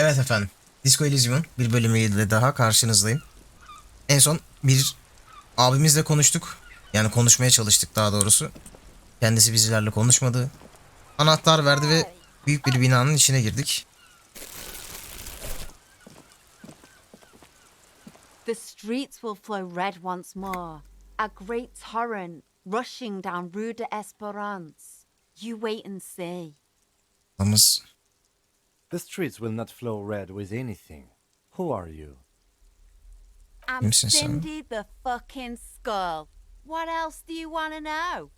Evet efendim. DISCO ELYSIUM'un bir bölümüyle daha karşınızdayım. En son bir abimizle konuştuk. Yani konuşmaya çalıştık daha doğrusu. Kendisi bizlerle konuşmadı. Anahtar verdi ve büyük bir binanın içine girdik. The streets will flow red once more, a great torrent rushing down Rue de Esperance. You wait and see. Adamız The streets will not flow red with anything. Who are you? I'm Kimsin sen? Cindy the fucking Skull. What else do you want to know?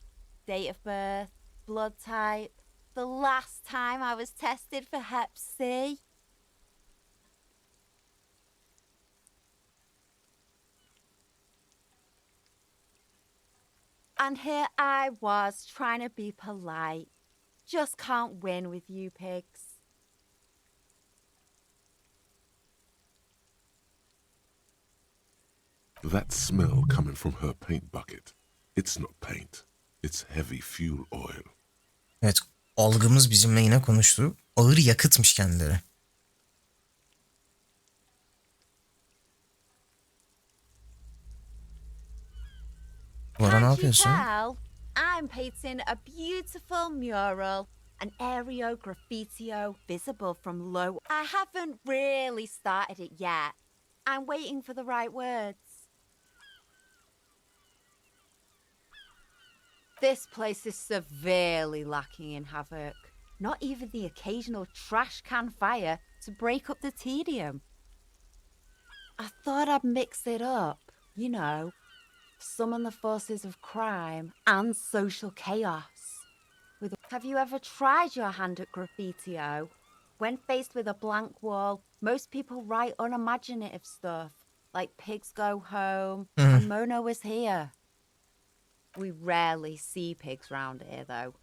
Date of birth, blood type, the last time I was tested for Hep C. And here I was trying to be polite. Just can't win with you pigs. That smell coming from her paint bucket. It's not paint. It's heavy fuel oil. evet, algımız bizimle yine konuştu. Ağır yakıtmış kendileri. Bora ne Can't you yapıyorsun? tell? I'm painting a beautiful mural, an aereo graffitio visible from low. I haven't really started it yet. I'm waiting for the right words. This place is severely lacking in havoc. Not even the occasional trash can fire to break up the tedium. I thought I'd mix it up, you know. Summon the forces of crime and social chaos. Have you ever tried your hand at graffitio? When faced with a blank wall, most people write unimaginative stuff, like pigs go home and Mona was here. We rarely see pigs round here, though.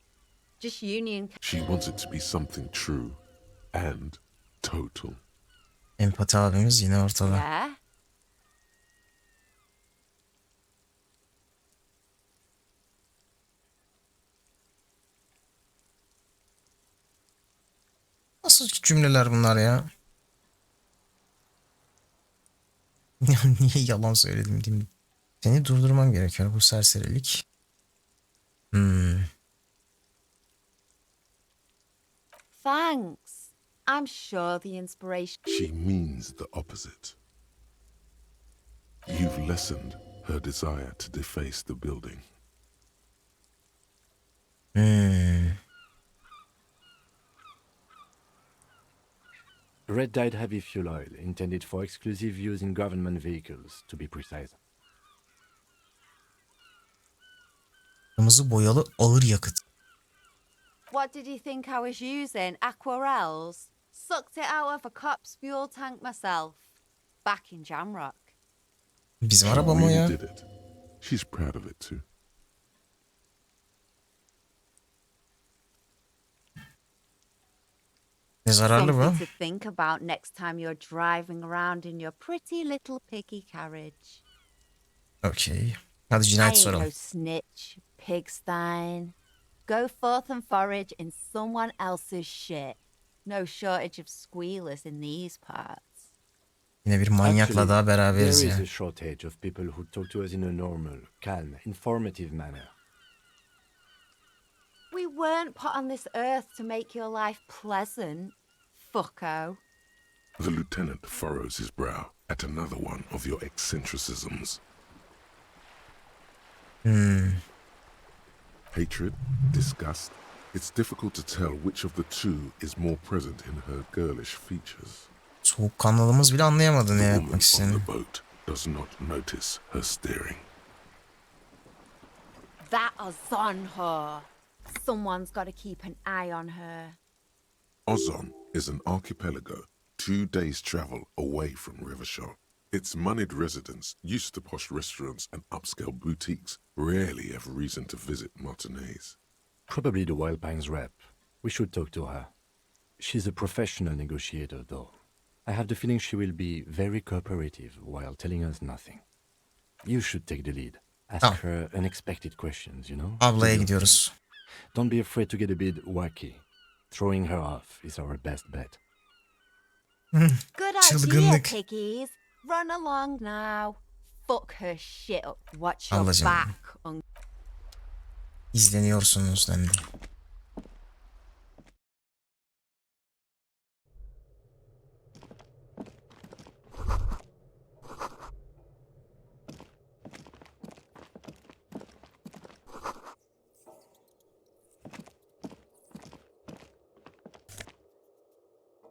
Just union. She wants it to be something true and total. Empati abimiz yine ortada. Yeah. Nasıl cümleler bunlar ya? Niye yalan söyledim diyeyim. Seni durdurmam gerekiyor bu serserilik. Thanks. I'm sure the inspiration. She means the opposite. You've lessened her desire to deface the building. Red-dyed heavy fuel oil, intended for exclusive use in government vehicles, to be precise. Kırmızı boyalı ağır yakıt. What did you think I was using? Aquarels? Sucked it out of a cop's fuel tank myself. Back in Jamrock. Bizim She araba mı o really ya? did it. She's proud of it too. Ne zararlı bu? Something to think about next time you're driving around in your pretty little piggy carriage. Okey. Hadi I cinayet ain't no soralım. snitch, pigstein. Go forth and forage in someone else's shit. No shortage of squealers in these parts. Yine bir manyakla daha beraberiz there is ya. a shortage of people who talk to us in a normal, calm, informative manner. We weren't put on this earth to make your life pleasant, fucko. The lieutenant furrows his brow at another one of your eccentricisms. Hatred, disgust. It's difficult to tell which of the two is more present in her girlish features. Soğukkanlılığımız bile anlayamadı ne The woman yapmak on istediğini. the boat does not notice her staring. That Ozon whore. Someone's got to keep an eye on her. Ozon is an archipelago 2 days' travel away from Rivershore. Its moneyed residents, used to posh restaurants and upscale boutiques, rarely have reason to visit Martinez. Probably the Wild Pines rep. We should talk to her. She's a professional negotiator, though. I have the feeling she will be very cooperative while telling us nothing. You should take the lead. Ask her unexpected questions, you know? Ablaya gidiyoruz. Don't be afraid to get a bit wacky. Throwing her off is our best bet. Good idea, Çılgınlık. piggies. Run along now. Fuck her shit up. Watch your Ablacığım. back. İzleniyorsunuz hem de.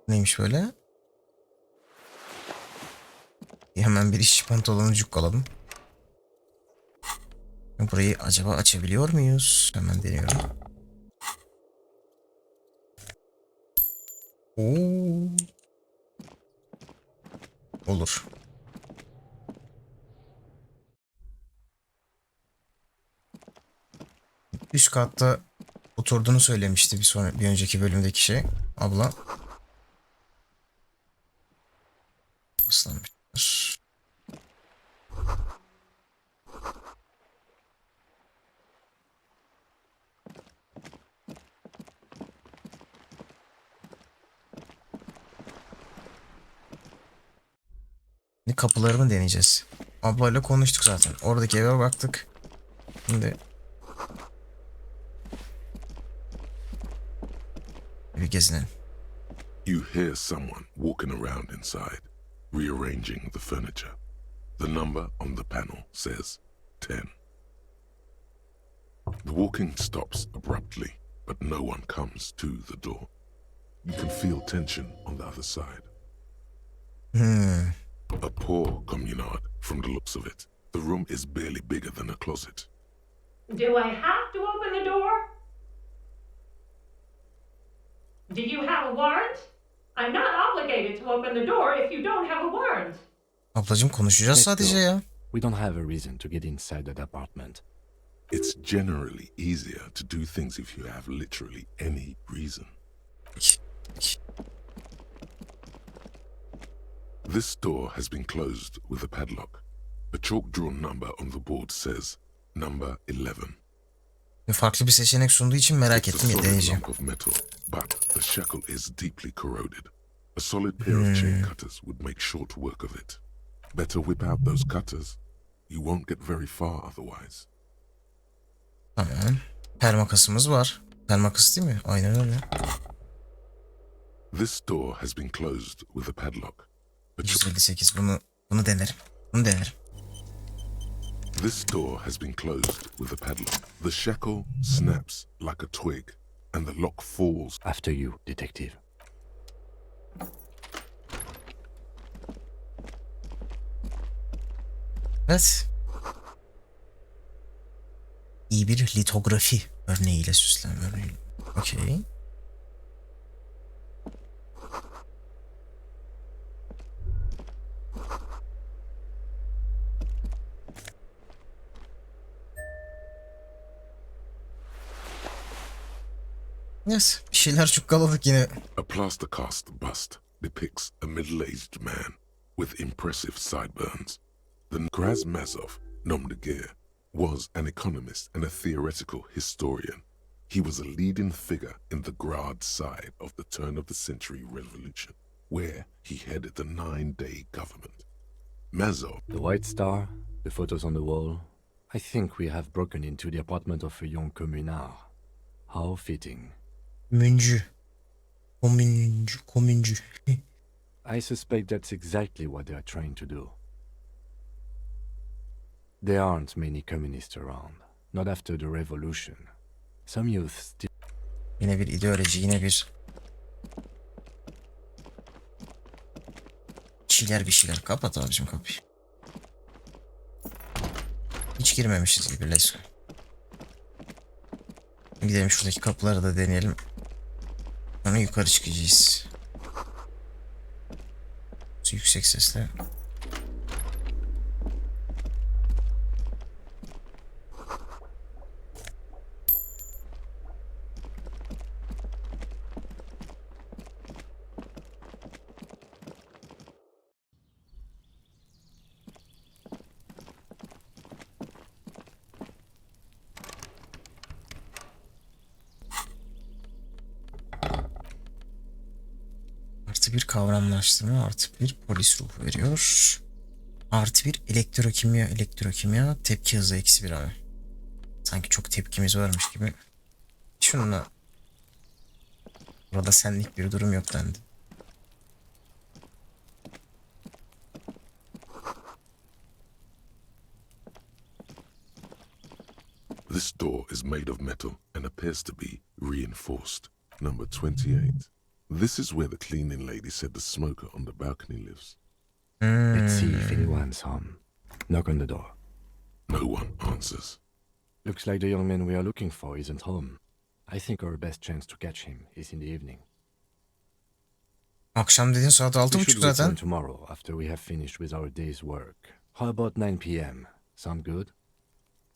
Neymiş böyle? Hemen bir iş pantolonu cukkaladım. Burayı acaba açabiliyor muyuz? Hemen deniyorum. Oo. Olur. Üst katta oturduğunu söylemişti bir önceki bölümdeki şey. Abla. Aslanmışlar. Şimdi kapıları mı deneyeceğiz? Ablayla konuştuk zaten. Oradaki eve baktık. Şimdi bir gezinelim. You hear someone walking around inside, rearranging the furniture. The number on the panel says 10. The walking stops abruptly, but no one comes to the door. You can feel tension on the other side. A poor communard from the looks of it. The room is barely bigger than a closet. Do I have to open the door? Do you have a warrant? I'm not obligated to open the door if you don't have a warrant. Ablacığım konuşacağız Let's sadece go. ya. We don't have a reason to get inside that apartment. It's generally easier to do things if you have literally any reason. This door has been closed with a padlock. A chalk-drawn number on the board says number 11. Farklı bir seçenek sunduğu için merak It's a ettim, solid deneyeceğim. lump of metal, but the shackle is deeply corroded. A solid pair of chain cutters would make short work of it. Better whip out those cutters. You won't get very far otherwise. Tamam. Permakasımız var. Permakas değil mi? Aynen öyle. This door has been closed with a padlock. A ch- 158. Bunu denerim. Bunu denerim. This door has been closed with a padlock. The shackle snaps like a twig, and the lock falls. After you, detective. Evet. İyi bir litografi örneğiyle süslenme örneği. Okey. Yes, bir şeyler çukkaladık yine. A plaster cast bust depicts a middle-aged man with impressive sideburns. The Krasmazov Nomdegir was an economist and a theoretical historian. He was a leading figure in the Grad side of the turn-of-the-century revolution, where he headed the 9-day government. Mazov, The White Star, the photos on the wall. I think we have broken into the apartment of a young communard. How fitting. Müncü. Komüncü. I suspect that's exactly what they are trying to do. There aren't many communists around, not after the revolution. Some youth still... Yine bir ideoloji, yine bir bir şeyler. Kapat abicim kapıyı. Hiç girmemişiz gibi, let's go. Gidelim şuradaki kapıları da deneyelim. Sonra yukarı çıkacağız. Yüksek sesle. +1 kavramlaştırma, +1 polis ruhu veriyor. +1 elektrokimya, tepki hızı -1 abi. Sanki çok tepkimiz varmış gibi. Şununla burada senlik bir durum yok dendi. This door is made of metal and appears to be reinforced. Number 28. This is where the cleaning lady said the smoker on the balcony lives. Let's see if anyone's home. Knock on the door. No one answers. Looks like the young man we are looking for isn't home. I think our best chance to catch him is in the evening. Akşam dediğin saat We 6:30 should return zaten. tomorrow after we have finished with our day's work. How about 9 p.m.? Sound good?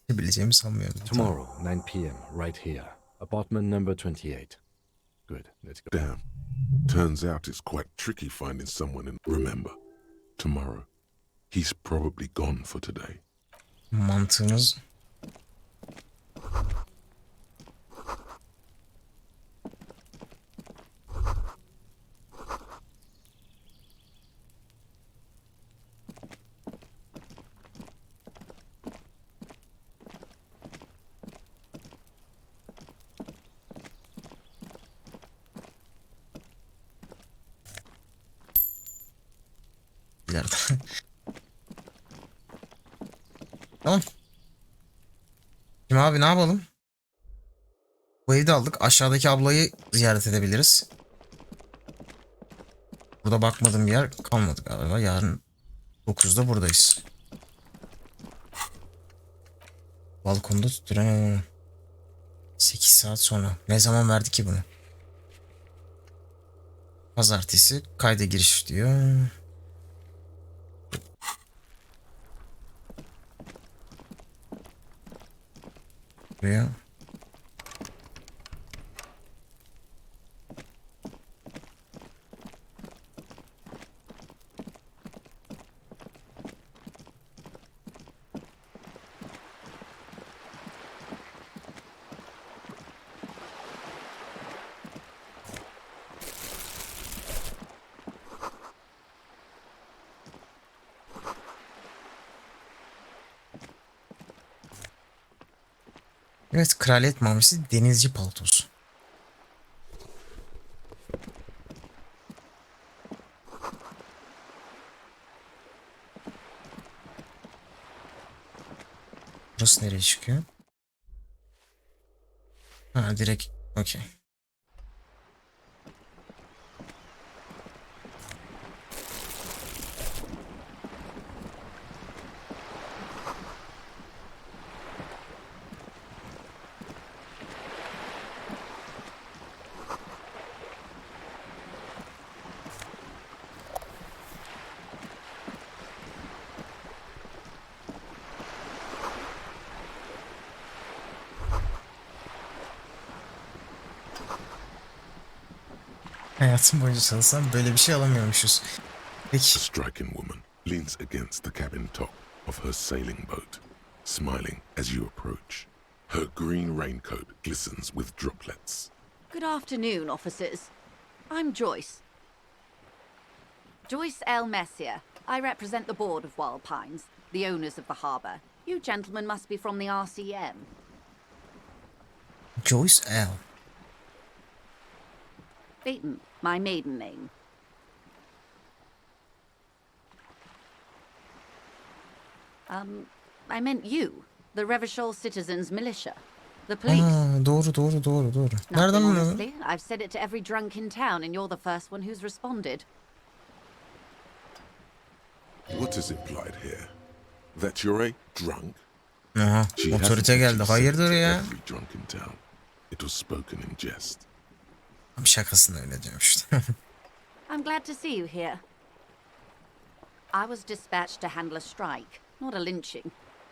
Bileceğimi sanmıyorum. Tomorrow, 9 p.m., right here. Apartment number 28. Good, let's go. Damn. Turns out it's quite tricky finding someone in. Remember, tomorrow. He's probably gone for today. Mantığımız ileride. Tamam. Şimdi abi ne yapalım? Bu evi de aldık. Aşağıdaki ablayı ziyaret edebiliriz. Burada bakmadığım bir yer kalmadı galiba. Yarın 9'da buradayız. Balkonda tutturan 8 saat sonra. Ne zaman verdi ki bunu? Pazartesi kayda giriş diyor. Buraya. Evet, kraliyet mavisi denizci paltosu. Burası nereye çıkıyor? Ha, direkt okey. Hayatım boyunca çalışsam böyle bir şey alamıyormuşuz. A Peki. striking woman leans against the cabin top of her sailing boat, smiling as you approach. Her green raincoat glistens with droplets. Good afternoon, officers. I'm Joyce. Joyce L. Messier. I represent the board of Wild Pines, the owners of the harbour. You gentlemen must be from the RCM. Joyce L. Beaton, my maiden name. I meant you, the Revachol Citizens Militia, the police. Doğru. Nothing, Nereden anladın? honestly. I've said it to every drunk in town, and you're the first one who's responded. What is implied here? That you're a drunk? Aha, She hasn't otorite geldi. actually said it Hayırdır to ya? every drunk in town. It was spoken in jest. Şakasını öyle diyormuştu. I'm glad to see you here. I was dispatched to handle a strike, not a lynching.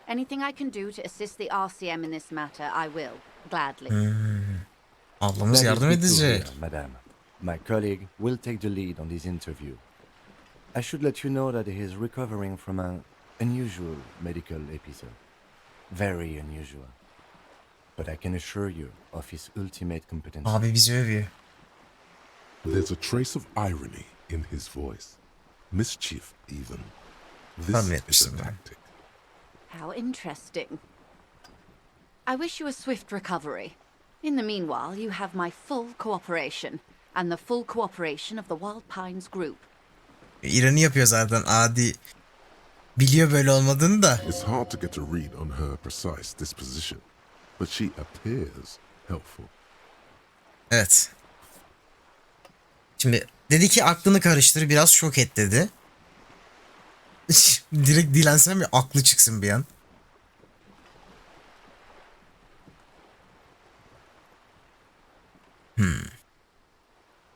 Anything I can do to assist the RCM in this matter, I will, gladly. Ablamız That is yardım good to edecek. hear, madame. My colleague will take the lead on this interview. I should let you know that he is recovering from an unusual medical episode. Very unusual. But I can assure you of his ultimate competence. Abi bizi övüyor. There's a trace of irony in his voice. Mischief, even. This Tahmin is a etmiştim ben. tactic. How interesting. I wish you a swift recovery. In the meanwhile, you have my full cooperation and the full cooperation of the Wild Pines group. İroni yapıyor zaten adi. Biliyor böyle olmadığını da. It's hard to get a read on her precise disposition, but she appears helpful. Evet. Şimdi dedi ki aklını karıştır, biraz şok et dedi. Direkt dilensem bir aklı çıksın bir an.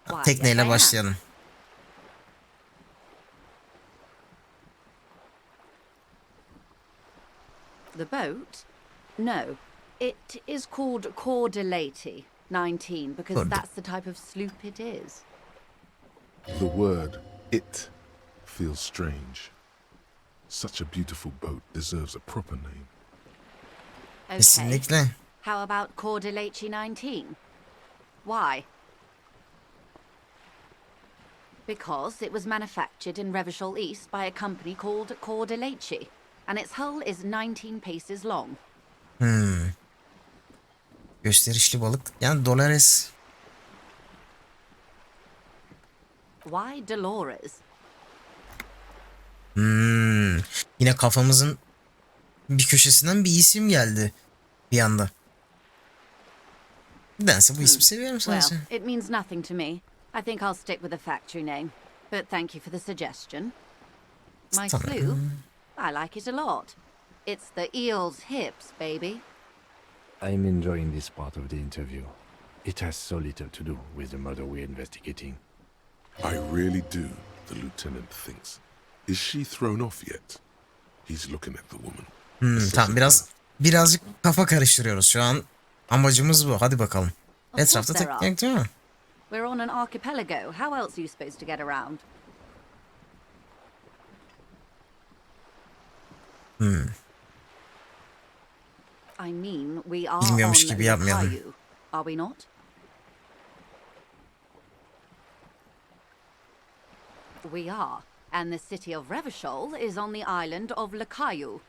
Why, Tekneyle yes, I am. başlayalım. The boat? No. It is called Cordelati 19 because Good. that's the type of sloop it is. The word "it" feels strange. Such a beautiful boat deserves a proper name. Okay. Kesinlikle. How about Cordelati 19? Why? Because it was manufactured in Revachol East by a company called Cordelati, and its hull is 19 paces long. Gösterişli balık. Yani Dolores. Why Dolores? Yine kafamızın bir köşesinden bir isim geldi bir anda. Nedense bu ismi seviyorum Well, sadece. it means nothing to me. I think I'll stick with the factory name. But thank you for the suggestion. My Tamam. sloop? I like it a lot. It's the eel's hips, baby. I'm enjoying this part of the interview. It has so little to do with the murder we're investigating. I really do, the lieutenant thinks. Is she thrown off yet? He's looking at the woman. Tamam, birazcık kafa karıştırıyoruz şu an. Amacımız bu. Hadi bakalım. Of course Etrafta there tek değil mi? We're on an archipelago. How else are you supposed to get around? I mean, we are Bilmiyormuş on gibi yapmayalım. Caillou, are we not? We are, and the city of Revachol is on the island of Le Caillou.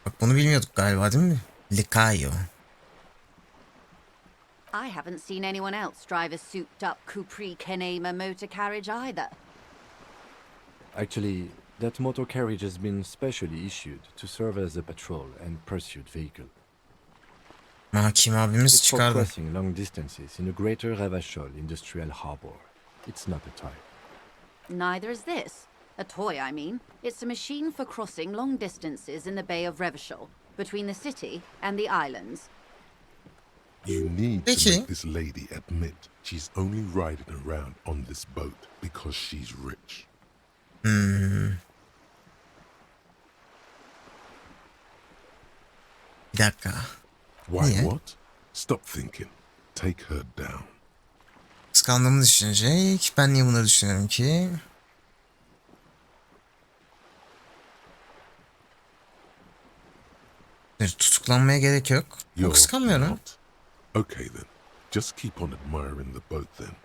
Bak bunu bilmiyorduk galiba, değil mi? Likayo. I haven't seen anyone else drive a souped-up Capri Kenema motor carriage either. Actually, that motor carriage has been specially issued to serve as a patrol and pursuit vehicle. Hakim abimiz It's for çıkardı. crossing long distances in the greater Revachol industrial harbor. It's not a toy. Neither is this. A toy, I mean. It's a machine for crossing long distances in the Bay of Revachol, between the city and the islands. You need to Peki. make this lady admit she's only riding around on this boat because she's rich. Bir dakika. Why Yeah. what? Stop thinking. Take her down. Kıskandığımı düşünecek. Ben niye bunları düşünüyorum ki? Tutuklanmaya gerek yok. You're Kıskanmıyorum. not. Okay then. Just keep on admiring the boat then.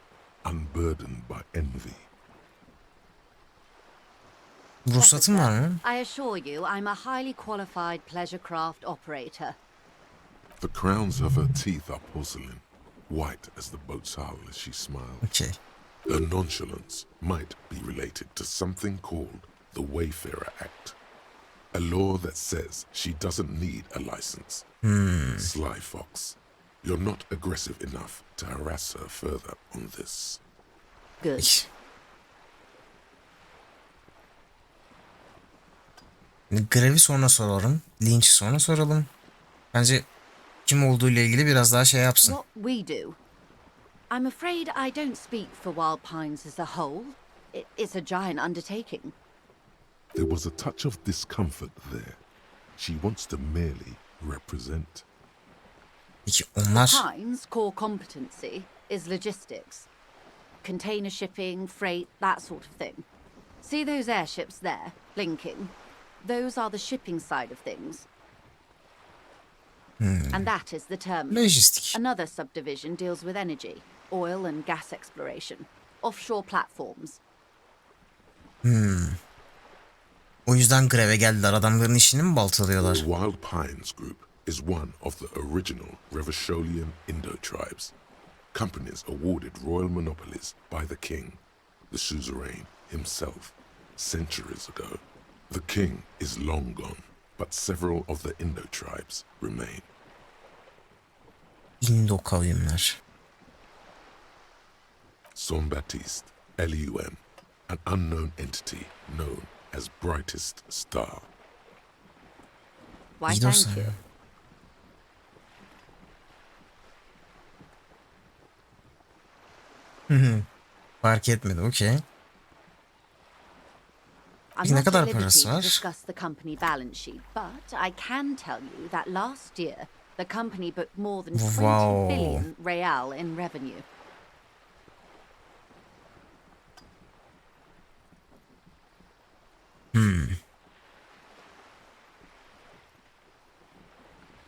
Unburdened by envy. Ruhsatın var mı? I assure you, I'm a highly qualified pleasure craft operator. The crowns of her teeth are porcelain, white as the boat's hull as she smiles. Okey. Her nonchalance might be related to something called the Wayfarer Act, a law that says she doesn't need a license. Sly fox, you're not aggressive enough to harass her further on this. Good. Peki. Grevi sonra soralım. Lynch'i sonra soralım. Bence kim olduğuyla ilgili biraz daha şey yapsın. What we do. I'm afraid I don't speak for Wild Pines as a whole. It's a giant undertaking. There was a touch of discomfort there. She wants to merely represent. Peki onlar Pines' core competency is logistics. Container shipping, freight, that sort of thing. See those airships there, blinking? Those are the shipping side of things. And that is the terminal. lojistik. Another subdivision deals with energy, oil and gas exploration. offshore platforms. O yüzden greve geldiler. Adamların işini mi baltalıyorlar? The Wild Pines Group is one of the original Revacholian Indo-tribes. Companies awarded royal monopolies by the king, the suzerain himself, centuries ago. The king is long gone, but several of the Indo-tribes remain. İndo kavimler. Son Baptiste, LUM, an unknown entity known as Brightest Star. Why, İyi thank dostlar. you. Fark etmedi. Okey. I'm Peki ne not kadar at liberty parası to var? discuss the company balance sheet, but I can tell you that last year the company booked more than 20 Wow. billion real in revenue.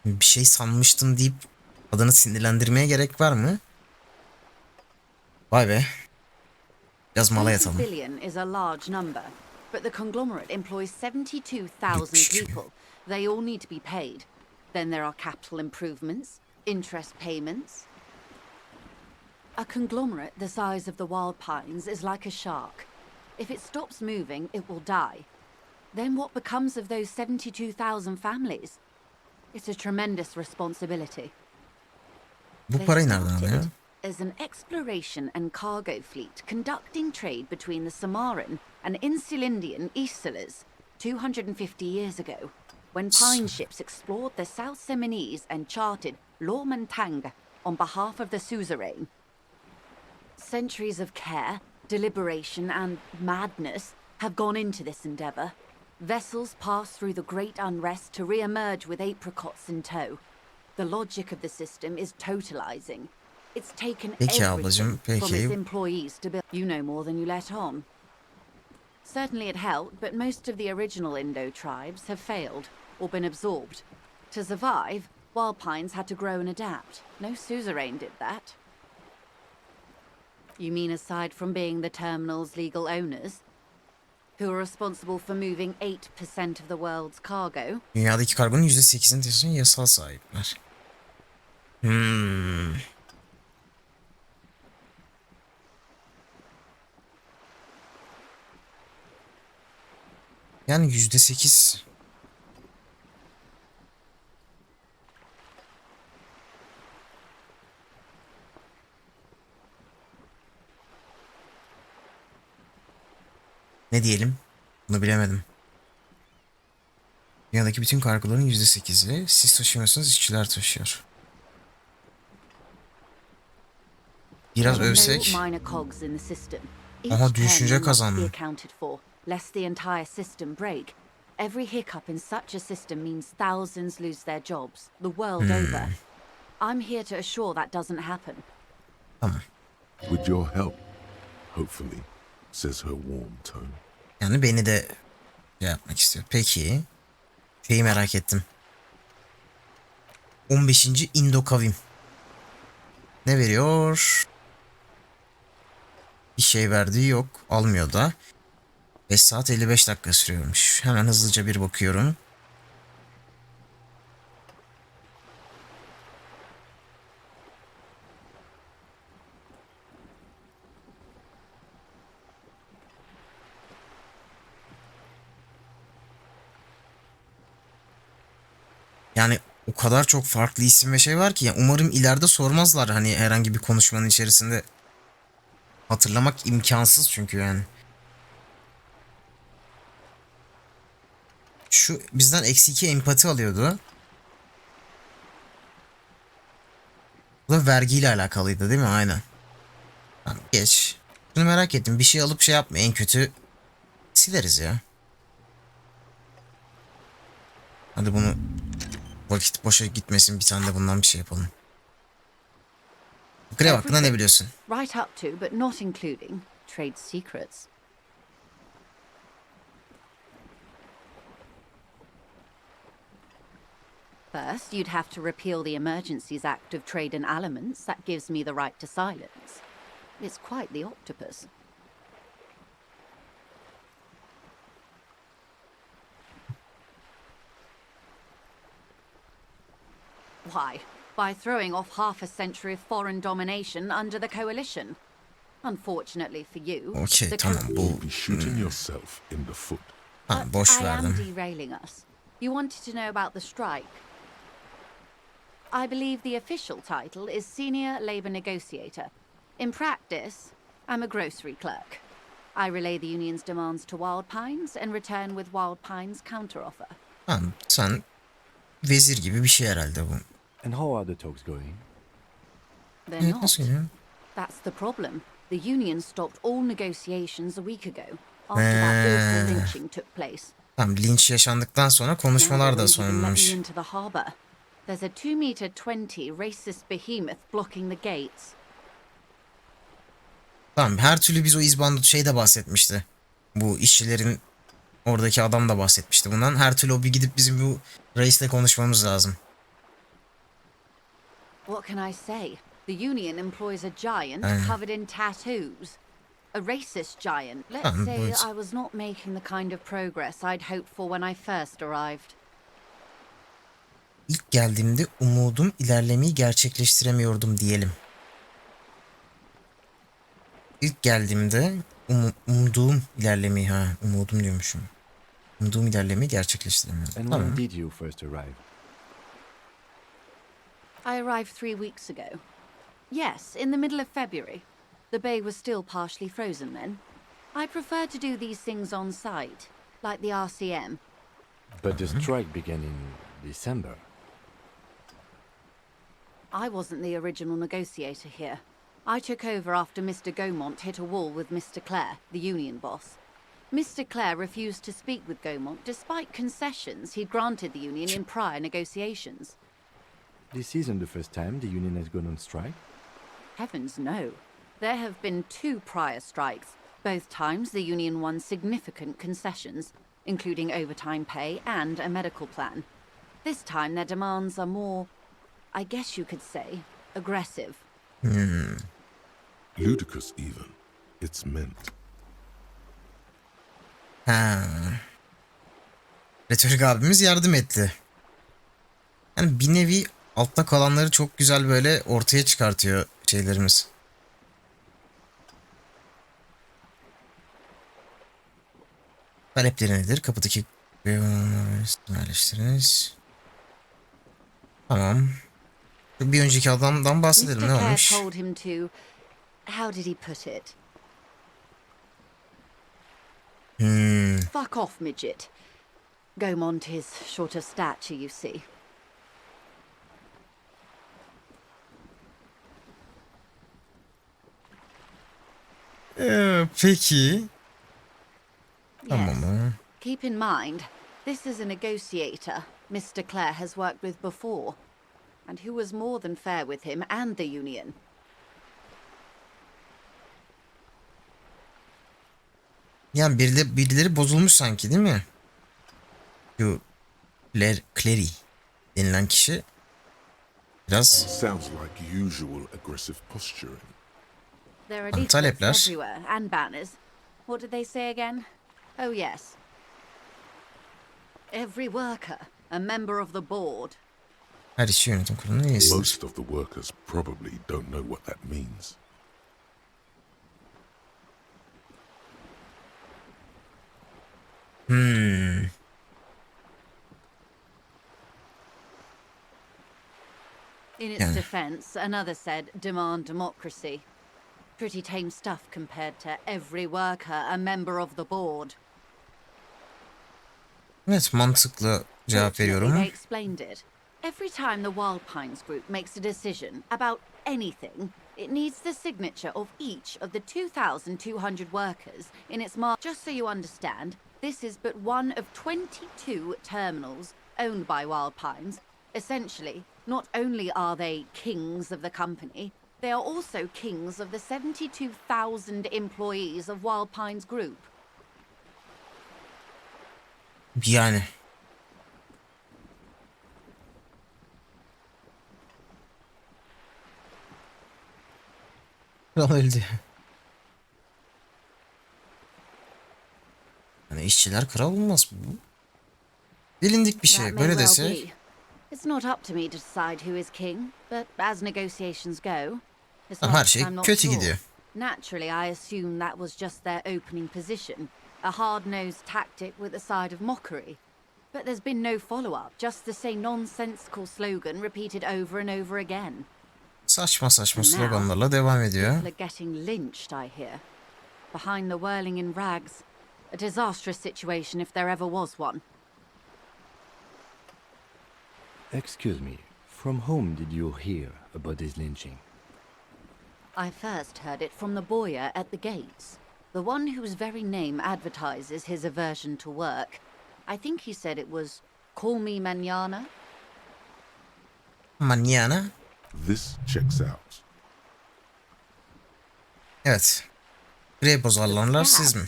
Bir şey sanmıştım deyip adını sinirlendirmeye gerek var mı? Vay be. Biraz mala 20 yatalım. billion is a large number, but the conglomerate employs 72,000 Yetmiş. people. They all need to be paid. Then there are capital improvements, interest payments. A conglomerate the size of the Wild Pines is like a shark. If it stops moving, it will die. Then what becomes of those 72,000 families? It's a tremendous responsibility. Bu They parayı nereden started alıyor? as an exploration and cargo fleet conducting trade between the Samoan and Insulindian Isolas 250 years ago, when pine ships explored the South Seminese and charted Lomantanga on behalf of the suzerain. Centuries of care, deliberation, and madness have gone into this endeavor. Vessels pass through the great unrest to re-emerge with apricots in tow. The logic of the system is totalizing. It's taken Peki everything ablacığım, from its peki. employees to build. You know more than you let on. Certainly it helped, but most of the original Indo tribes have failed or been absorbed. To survive, Wild Pines had to grow and adapt. No suzerain did that. You mean aside from being the terminal's legal owners, who are responsible for moving 8% of the world's cargo? Dünyadaki kargonun %8'ini diyorsun yasal sahipler. Yani %8. Ne diyelim? Bunu bilemedim. Dünyadaki bütün kargoların %8'i siz taşımıyorsunuz, işçiler taşıyor. Biraz There are övsek. no minor cogs in the system. Aha, Each düşünce terminal must be kazandım. accounted for, lest the entire system break. Every hiccup in such a system means thousands lose their jobs, the world over. I'm here to assure that doesn't happen. Tamam. With your help, hopefully, says her warm tone. Yani beni de şey yapmak istiyor. Peki. Şeyi merak ettim. 15. İndo kavim. Ne veriyor? Bir şey verdiği yok. Almıyor da. 5 saat 55 dakika sürüyormuş. Hemen hızlıca bir bakıyorum. Yani o kadar çok farklı isim ve şey var ki ya, umarım ileride sormazlar hani herhangi bir konuşmanın içerisinde. Hatırlamak imkansız çünkü yani. Şu bizden -2 empati alıyordu. Bu da vergiyle alakalıydı değil mi? Aynen. Tamam, geç. Bunu merak ettim. Bir şey alıp şey yapma. En kötü sileriz ya. Hadi bunu vakit boşa gitmesin. Bir tane de bundan bir şey yapalım. Grev hakkında ne biliyorsun? Right up to, but not including, trade secrets. First, you'd have to repeal the Emergencies Act of Trade in Elements that gives me the right to silence. It's quite the octopus. Why? By throwing off half a century of foreign domination under the coalition. Unfortunately for you, Okey, the tamam bu You'll be shooting yourself in the foot. ha, But boş I am verdim. derailing us. You wanted to know about the strike. I believe the official title is Senior Labour Negotiator. In practice, I'm a grocery clerk. I relay the union's demands to Wild Pines and return with Wild Pines' counteroffer. Ha, sen vezir gibi bir şey herhalde bu. And how are the talks going? They're Evet, not. nasıl ya? That's the problem. The union stopped all negotiations a week ago after that awful lynching took place. Tamam, linç yaşandıktan sonra Now konuşmalar they da won't even let me sonlanmış. into the harbour. There's a 2-meter 20 racist behemoth blocking the gates. Tamam, her türlü biz o izbandut şeyde bahsetmişti. Bu işçilerin oradaki adam da bahsetmişti bundan. Her türlü o bir gidip bizim bu reisle konuşmamız lazım. What can I say? The union employs a giant covered in tattoos. A racist giant. Let's say but- I was not making the kind of progress I'd hoped for when I first arrived. İlk geldiğimde umudum ilerlemeyi gerçekleştiremiyordum diyelim. İlk geldiğimde umduğum ilerlemeyi umudum diyormuşum. Umduğum ilerlemeyi gerçekleştiremiyordum. And Tamam. when did you first arrive? I arrived 3 weeks ago. Yes, in the middle of February. The bay was still partially frozen then. I prefer to do these things on site, like the RCM. But the strike began in December. I wasn't the original negotiator here. I took over after Mr. Gaumont hit a wall with Mr. Clare, the union boss. Mr. Clare refused to speak with Gaumont despite concessions he'd granted the union in prior negotiations. This isn't the first time the union has gone on strike. Heavens no. There have been 2 prior strikes. Both times the union won significant concessions, including overtime pay and a medical plan. This time their demands are more, I guess you could say, aggressive. Ludicrous even. It's meant. Retorik abimiz yardım etti. Yani bir nevi altta kalanları çok güzel böyle ortaya çıkartıyor şeylerimiz. Talepleri nedir? Kapıdaki yerleştiriniz. Tamam. Bir önceki adamdan bahsedelim. Mr. Ne Clare olmuş? told him to, how did he put it? Fuck off, midget. Gaumont is short of stature, you see. Peki. Tamam. Yes. Keep in mind, this is a negotiator Mr. Clare has worked with before, and who was more than fair with him and the union. Yani birileri bozulmuş sanki, değil mi? Şu Clary denilen kişi biraz Sounds like usual aggressive posturing. There are talepler. leaflets everywhere and banners. What did they say again? Oh yes. Every worker, a member of the board. her işi yönetim kurulunun üyesidir. Most of the workers probably don't know what that means. In its defense, another said, demand democracy. Pretty tame stuff compared to every worker, a member of the board. Evet, mantıklı cevap Fortunately, veriyorum. they explained it. Every time the Wild Pines group makes a decision about anything, it needs the signature of each of the 2,200 workers in its Just so you understand, this is but one of 22 terminals owned by Wild Pines. Essentially, not only are they kings of the company, they are also kings of the 72,000 employees of Wild Pines Group. Yani. Kral öldü. Yani işçiler kral olmaz bu. Bilindik bir That şey. may Böyle well desek. be. It's not up to me to decide who is king, but as negotiations go, it's Her not şey that I'm not kötü sure. gidiyor. Naturally, I assume that was just their opening position, a hard-nosed tactic with a side of mockery. But there's been no follow-up, just the same nonsensical slogan repeated over and over again. Saçma saçma And now, sloganlarla devam ediyor. people are getting lynched, I hear. Behind the whirling in rags. A disastrous situation if there ever was one. Excuse me, from whom did you hear about this lynching? I first heard it from the boyar at the gates, the one whose very name advertises his aversion to work. I think he said it was, "Call me mañana." Mañana. This checks out. Evet. Birey bozarlanlar siz mi?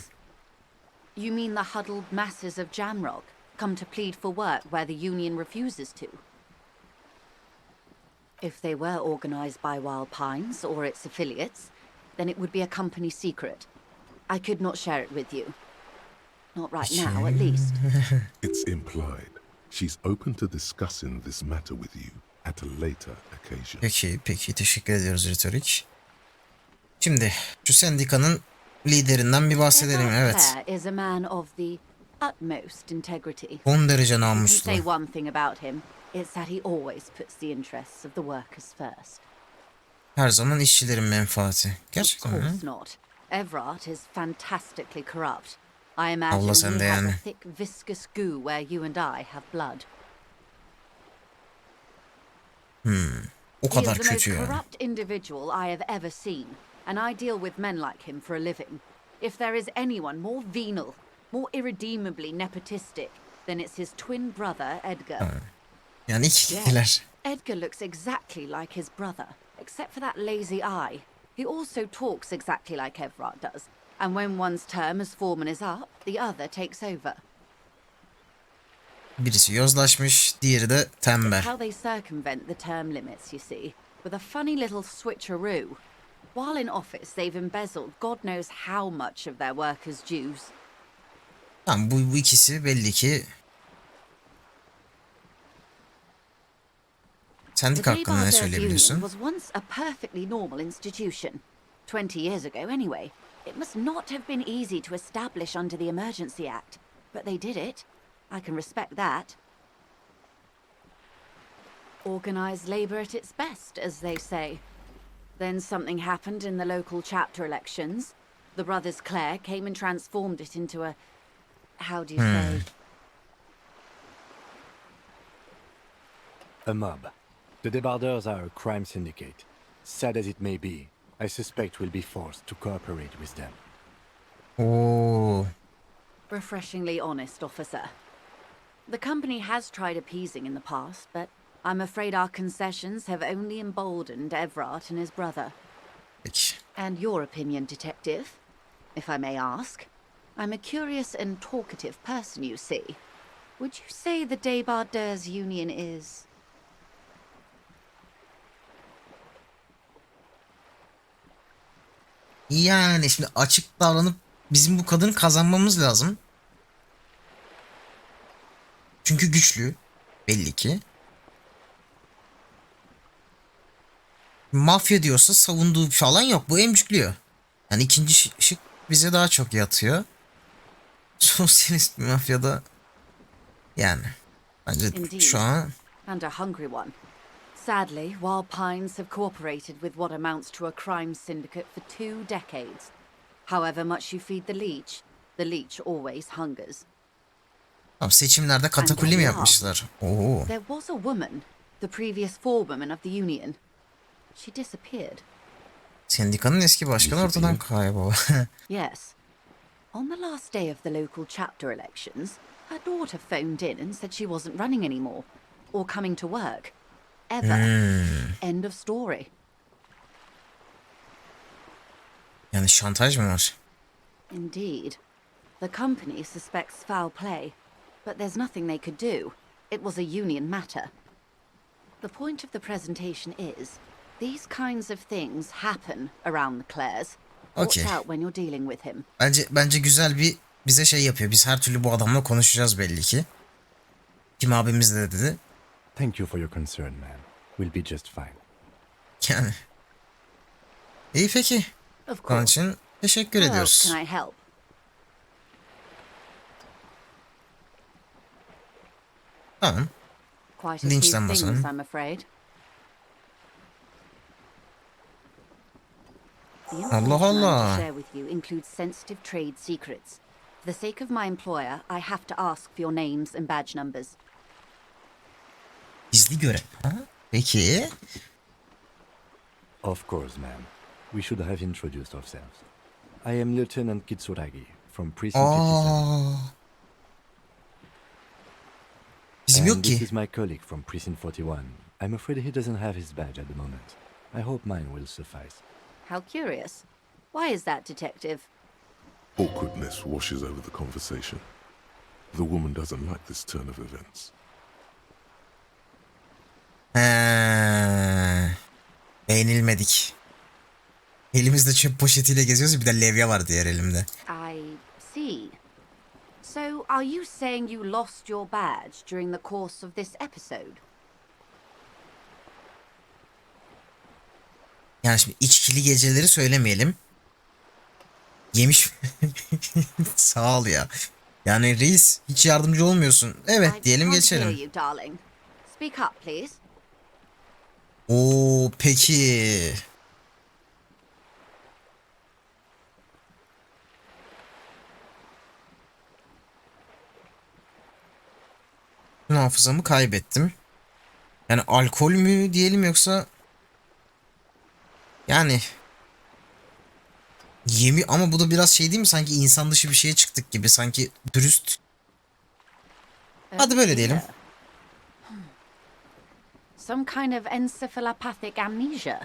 You mean the huddled masses of Jamrock, come to plead for work where the union refuses to? If they were organized by Wild Pines or its affiliates, then it would be a company secret. I could not share it with you. Not right now, at least. It's implied. She's open to discussing this matter with you at a later occasion. Peki. Teşekkür ediyoruz retorik. Şimdi şu sendikanın liderinden bir bahsedelim. Evet. Clare is a man of the utmost integrity. Son derece I can namuslu. say one thing about him. It's that he always puts the interests of the workers first. Her zaman işçilerin menfaati. Of Gerçekten mi? course not. Everard is fantastically corrupt. I imagine Allah he sende has yani. a thick, viscous goo where you and I have blood. O He kadar is the most kötü yani. corrupt individual I have ever seen, and I deal with men like him for a living. If there is anyone more venal, more irredeemably nepotistic, then it's his twin brother, Edgar. Yani ikililer. Edgar looks exactly like his brother, except for that lazy eye. He also talks exactly like Everard does, and when one's term as foreman is up, the other takes over. Birisi yozlaşmış, diğeri de tembel. How they circumvent the term limits, you see, with a funny little switcheroo. While in office, they've embezzled God knows how much of their workers' dues. Tamam, bu ikisi belli ki. Sendika The hakkında ne Union söyleyebiliyorsun? was once a perfectly normal institution. 20 years ago, anyway. It must not have been easy to establish under the Emergency Act, but they did it. I can respect that. Organised labour at its best, as they say. Then something happened in the local chapter elections. The brothers Clare came and transformed it into a... how do you say? A mob. The debardeurs are a crime syndicate. Sad as it may be, I suspect we'll be forced to cooperate with them. Oo. Refreshingly honest, officer. The company has tried appeasing in the past, but I'm afraid our concessions have only emboldened Everard and his brother. Peki. And your opinion, detective, if I may ask? I'm a curious and talkative person, you see. Would you say the Debardeurs Union is... Yani şimdi açık davranıp bizim bu kadını kazanmamız lazım. Çünkü güçlü. Belli ki. Mafya diyorsa savunduğu falan yok. Bu emcikliyor. Yani ikinci şık bize daha çok yatıyor. Sosyalist bir mafyada yani bence şu an And a hungry one. Sadly, Wild Pines have cooperated with what amounts to a crime syndicate for 2 decades. However much you feed the leech always hungers. seçimlerde katakulli mi yapmışlar? Oo. There was a woman, the previous forewoman of the union. She disappeared. Sendikanın eski başkanı ortadan kayboldu. Yes. On the last day of the local chapter elections, her daughter phoned in and said she wasn't running anymore, or coming to work. Ever. End of story. Yani şantaj mı var? Indeed. The company suspects foul play, but there's nothing they could do. It was a union matter. The point of the presentation is, these kinds of things happen around the Clares. Watch Okay. out when you're dealing with him. Bence güzel bir bize şey yapıyor. Biz her türlü bu adamla konuşacağız belli ki. Kim abimiz de dedi. Thank you for your concern, ma'am. We'll be just fine. Yani. İyi peki. Of Onun course. için teşekkür How else ediyoruz. can I help? Tamam. Quite a few Linçten things, basalım. I'm afraid. The Allah information I'm to Allah. share with you includes sensitive trade secrets. For the sake of my employer, I have to ask for your names and badge numbers. Gizli görev. Ha? Peki. Of course, ma'am. We should have introduced ourselves. I am Lieutenant Kitsuragi from Precinct 57. Aa. Bizim And yok this ki. is my colleague from Precinct 41. I'm afraid he doesn't have his badge at the moment. I hope mine will suffice. How curious. Why is that, Detective? Awkwardness washes over the conversation. The woman doesn't like this turn of events. Beğenilmedik. Elimizde çöp poşetiyle geziyoruz. Bir de levye var diğer elimde. I see. So, are you saying you lost your badge during the course of this episode? Yani şimdi içkili geceleri söylemeyelim. Yemiş. Sağ ol ya. Yani reis hiç yardımcı olmuyorsun. Evet I diyelim can't geçelim. hear you, darling. Speak up, please. Oo peki. Hafızamı kaybettim. Yani alkol mü diyelim yoksa yani ama bu da biraz şey değil mi? Sanki insan dışı bir şeye çıktık gibi. Sanki dürüst. Hadi böyle diyelim. Dear. Some kind of encephalopathic amnesia.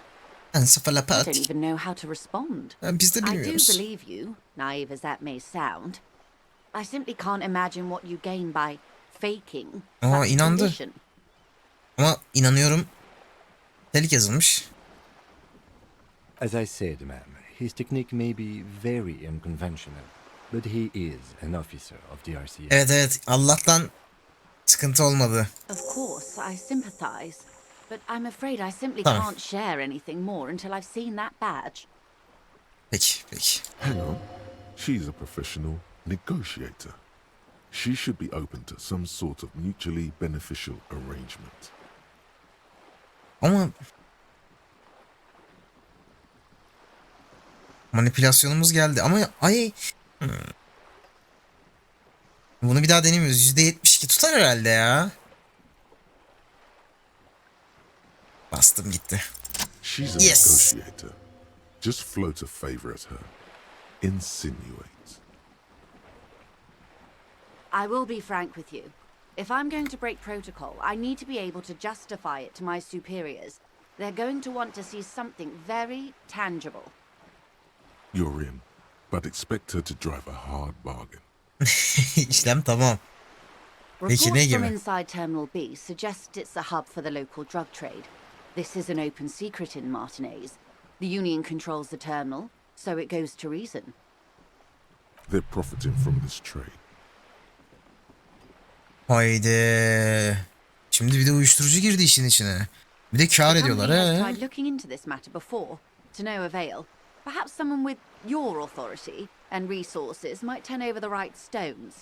I Ensefalapat. don't even know how to respond. Biz de I do bilmiyoruz. believe you, naive as that may sound. I simply can't imagine what you gain by faking Aa, such a inandı. condition. Ama inanıyorum. Telik yazılmış. As I said, ma'am, his technique may be very unconventional, but he is an officer of the RCA. Evet Allah'tan sıkıntı olmadı. Of course, I sympathize, but I'm afraid I simply Tamam. can't share anything more until I've seen that badge. Peki. Hang on. She's a professional negotiator. She should be open to some sort of mutually beneficial arrangement. Ama manipülasyonumuz geldi ama bunu bir daha denemiyoruz. %72 tutar herhalde ya. Bastım gitti. She's a Yes. negotiator. Just float a favor at her. Insinuate. I will be frank with you. If I'm going to break protocol, I need to be able to justify it to my superiors. They're going to want to see something very tangible. You're in, but expect her to drive a hard bargain. İşlem tamam. Peki, Reports ne from gibi? inside Terminal B suggest it's a hub for the local drug trade. This is an open secret in Martinez. The Union controls the terminal, so it goes to reason. They're profiting from this trade. Haydi. Şimdi bir de uyuşturucu girdi işin içine. Bir de kar The ediyorlar company has he. tried looking into this matter before, to no avail. Perhaps someone with your authority and resources might turn over the right stones.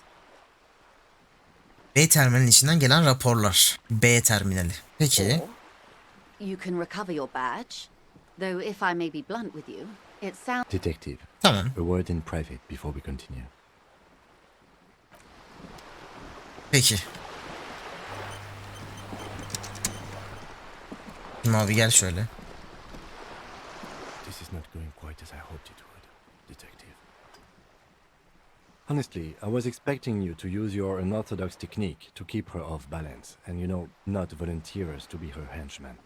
B terminalin içinden gelen raporlar. B terminali. Peki. Or you can recover your badge. Though if I may be blunt with you, it sounds Detective, Tamam. a word in private before we continue. Peki. Şimdi abi gel şöyle. This is not going quite as I hoped it would, Detective. Honestly, I was expecting you to use your unorthodox technique to keep her off balance and, not volunteer us to be her henchman.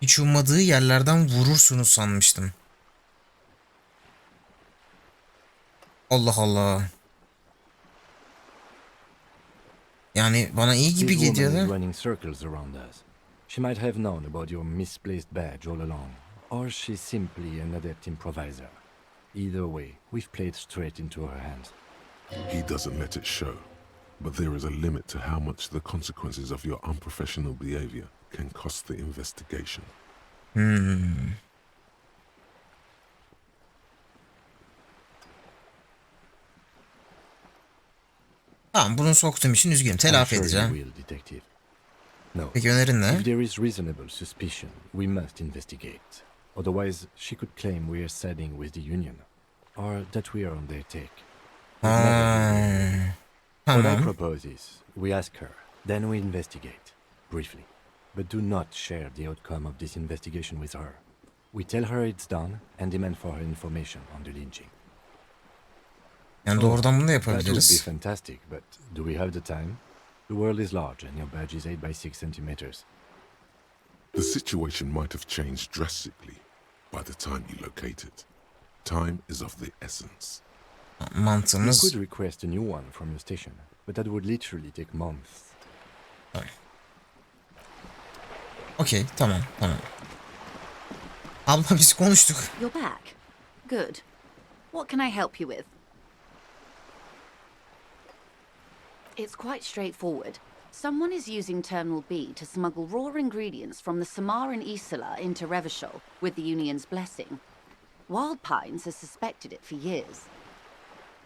Hiç ummadığı yerlerden vurursunuz sanmıştım. Allah Allah. Yani bana iyi gibi This woman geliyor is da. running circles around us. She might have known about your misplaced badge all along, Or she's simply an adept improviser. Either way, we've played straight into her hands. He doesn't let it show, but there is a limit to how much the consequences of your unprofessional behavior can cost the investigation. Tamam, bunu soktuğum için üzgünüm. I'm Telafi sure you edeceğim. will, detective. No. Peki önerin ne? If there is reasonable suspicion, we must investigate. Otherwise, she could claim we are siding with the Union, or that we are on their take. We'd never do that. What I Tamam. propose is, we ask her, then we investigate, briefly. But do not share the outcome of this investigation with her. We tell her it's done and demand for her information on the lynching. Yani doğrudan bunu da That would be yapabiliriz. fantastic, but do we have the time? The world is large and your badge is 8 by 6 centimeters. The situation might have changed drastically by the time you locate it. Time is of the essence. You Mantığımız... could request a new one from your station, but that would literally take months. Okey, tamam. Abla biz konuştuk. You're back. Good. What can I help you with? It's quite straightforward. Someone is using Terminal B to smuggle raw ingredients from the Samar and Isola into Revachol with the Union's blessing. Wild Pines has suspected it for years.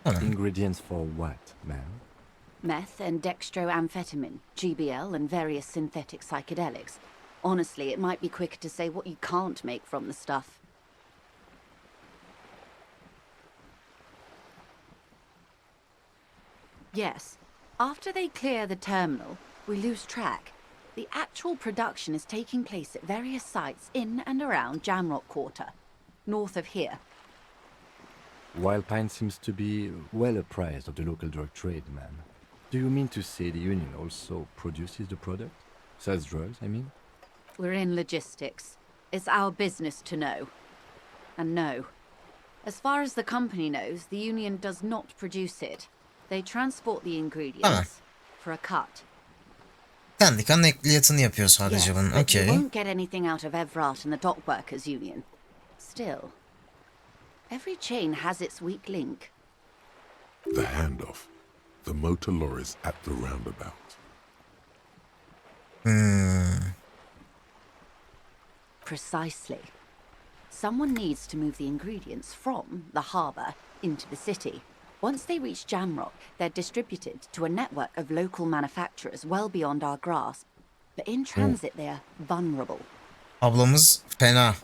Ingredients for what, ma'am? Meth and dextroamphetamine, GBL, and various synthetic psychedelics. Honestly, it might be quicker to say what you can't make from the stuff. Yes. After they clear the terminal, we lose track. The actual production is taking place at various sites in and around Jamrock Quarter, north of here. Wild Pine seems to be well apprised of the local drug trade, ma'am. Do you mean to say the Union also produces the product? Sells drugs, I mean? We're in logistics. It's our business to know. And no. As far as the company knows, the Union does not produce it. They transport the ingredients for a cut. Kendi nakliyatını yapıyor sadece Yes, bunun. but you Okey. won't get anything out of Evrat and the Dock Workers Union. Still, every chain has its weak link. The handoff. The motor lorries at the roundabout. Precisely. Someone needs to move the ingredients from the harbour into the city. Once they reach Jamrock, they're distributed to a network of local manufacturers well beyond our grasp. But in transit, they're vulnerable. Ablamız fena.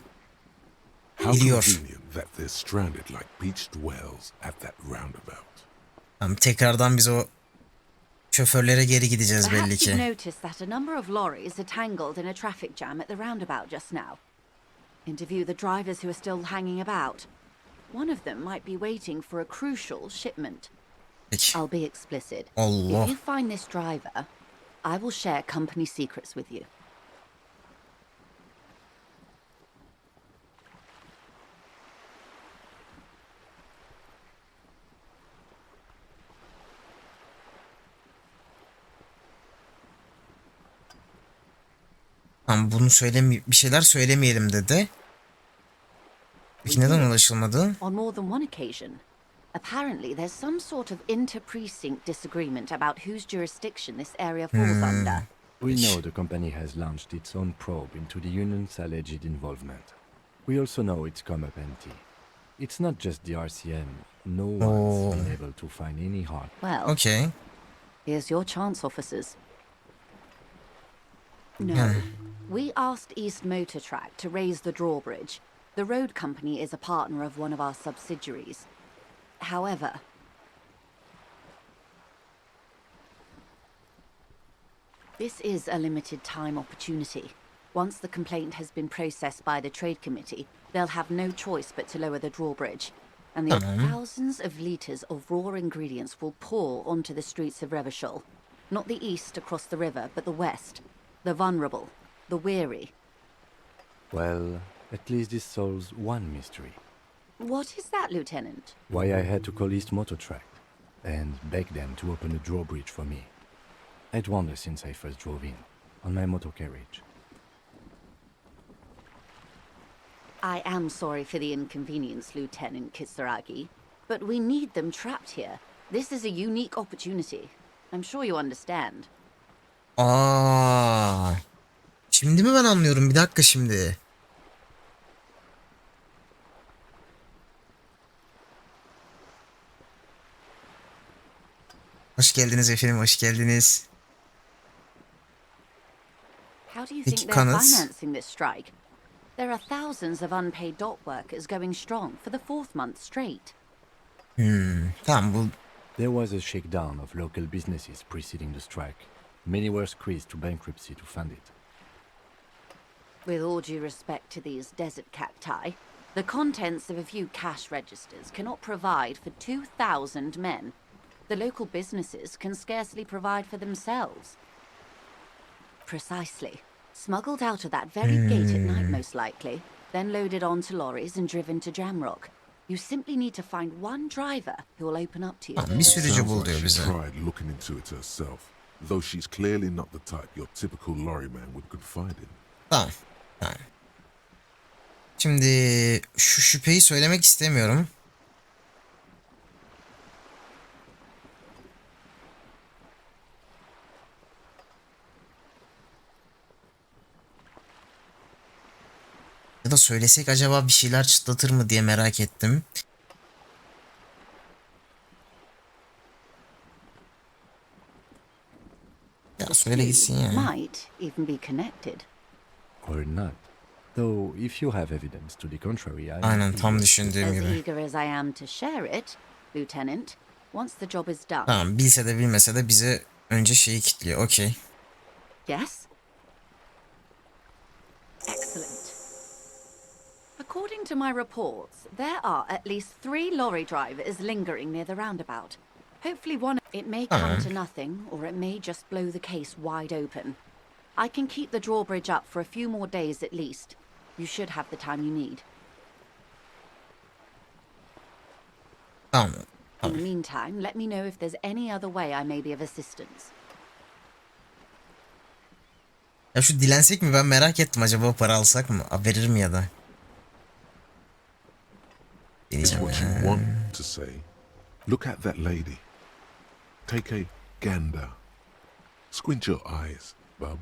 How Biliyor. convenient that they're stranded like beached whales at that roundabout. Tamam, tekrardan biz o şoförlere geri gideceğiz belli Perhaps you've ki. noticed that a number of lorries are tangled in a traffic jam at the roundabout just now. Interview the drivers who are still hanging about. One of them might be waiting for a crucial shipment. Peki. I'll be explicit. Allah. If you find this driver, I will share company secrets with you. Tamam, bunu bir şeyler söylemeyelim dedi. Peki neden ulaşılmadı? On more than one occasion. Apparently, there's some sort of inter-precinct disagreement about whose jurisdiction this area falls under. We know the company has launched its own probe into the Union's alleged involvement. We also know it's come up empty. It's not just the RCM. No one's been able to find any hard. Well, Okey. here's your chance, officers. No. We asked East Motor Track to raise the drawbridge. The road company is a partner of one of our subsidiaries. However, this is a limited time opportunity. Once the complaint has been processed by the Trade Committee, they'll have no choice but to lower the drawbridge. And the thousands of litres of raw ingredients will pour onto the streets of Revachol. Not the east across the river, but the west. The vulnerable, the weary. Well, at least this solves one mystery. What is that, Lieutenant? Why I had to call East Motor Track and beg them to open a drawbridge for me. I'd wondered since I first drove in, on my motor carriage. I am sorry for the inconvenience, Lieutenant Kisaragi, but we need them trapped here. This is a unique opportunity. I'm sure you understand. Aa. Şimdi mi ben anlıyorum? Bir dakika şimdi. Hoş geldiniz efendim, hoş geldiniz. How do you Peki, think they're kanıt? financing this strike? There are thousands of unpaid dock workers going strong for the 4th month straight. Tamam bu There was a shakedown of local businesses preceding the strike. Many were squeezed to bankruptcy to fund it. With all due respect to these desert cacti, the contents of a few cash registers cannot provide for 2,000 men. The local businesses can scarcely provide for themselves. Precisely. Smuggled out of that very gate at night, most likely, then loaded onto lorries and driven to Jamrock. You simply need to find one driver who will open up to you. tamam, bir sürücü Sounds bul like diyor she bize. tried looking into it herself, though she's clearly not the type your typical lorry man would confide in. Tamam. Tamam. Şimdi şu şüpheyi söylemek istemiyorum. Ya da söylesek acaba bir şeyler çıtlatır mı diye merak ettim. Ya söyle gitsin ya. Might even be connected. Or not. Though, if you have evidence to the contrary, I... Aynen tam düşündüğüm As gibi. eager as I am to share it, Lieutenant, once the job is done. Tamam, bilse de bilmese de bize önce şeyi kilitliyor. Okey. Yes? Excellent. According to my reports, there are at least 3 lorry drivers lingering near the roundabout. Hopefully one... It may come to nothing, or it may just blow the case wide open. I can keep the drawbridge up for a few more days at least. You should have the time you need. Tamam. In the meantime, let me know if there's any other way I may be of assistance. Ya şu dilensek mi, ben merak ettim, acaba para alsak mı? Verir mi ya da? It's Deneyeceğim what you ya. want to say. Look at that lady. Take a gander. Squint your eyes, bub.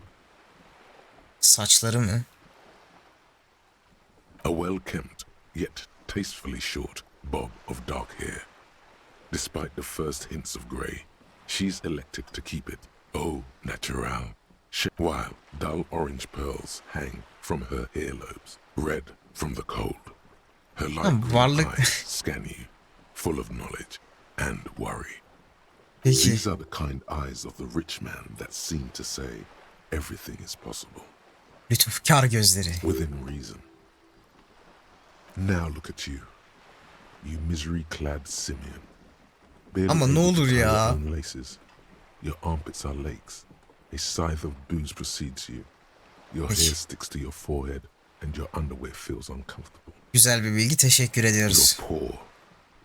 Saçları mı? A well-kempt, yet tastefully short bob of dark hair. Despite the first hints of grey, she's elected to keep it au natural, while dull orange pearls hang from her earlobes, red from the cold. Her light green varlık- eyes scan you, full of knowledge and worry. Peki. These are the kind eyes of the rich man that seem to say everything is possible. Lütufkar gözleri. Within reason. Now look at you. You misery-clad simian. Barely Ama ne able to olur tie ya. your own laces. Your armpits are lakes. A scythe of booze precedes you. Your Peki. hair sticks to your forehead and your underwear feels uncomfortable. Güzel bir bilgi, teşekkür ediyoruz. You're poor.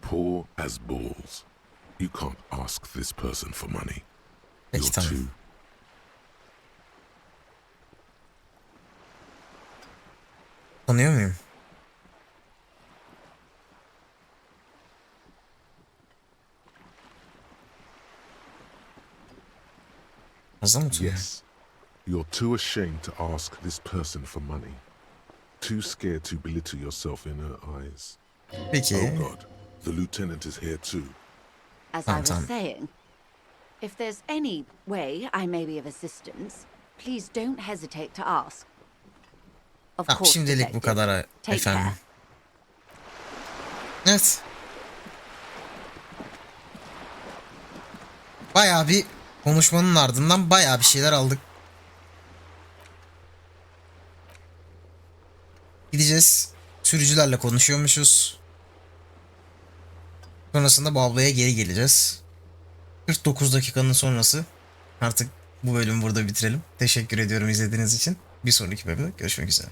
Poor as balls. You can't ask this person for money. Peki, You're tamam. too... Tanıyor muyum? Fazla mı tanıyor? Yes. You're too ashamed to ask this person for money. Too scared to belittle yourself in her eyes. Peki. Oh God, the lieutenant is here too. As I Tamam, was tamam. saying, if there's any way I may be of assistance, please don't hesitate to ask. Of Tamam, course, şimdilik bu Detective. kadar Take efendim. care. Evet. Bayağı bir konuşmanın ardından bayağı bir şeyler aldık. Gideceğiz. Sürücülerle konuşuyormuşuz. Sonrasında bu ablaya geri geleceğiz. 49 dakikanın sonrası. Artık bu bölümü burada bitirelim. Teşekkür ediyorum izlediğiniz için. Bir sonraki bölümde görüşmek üzere.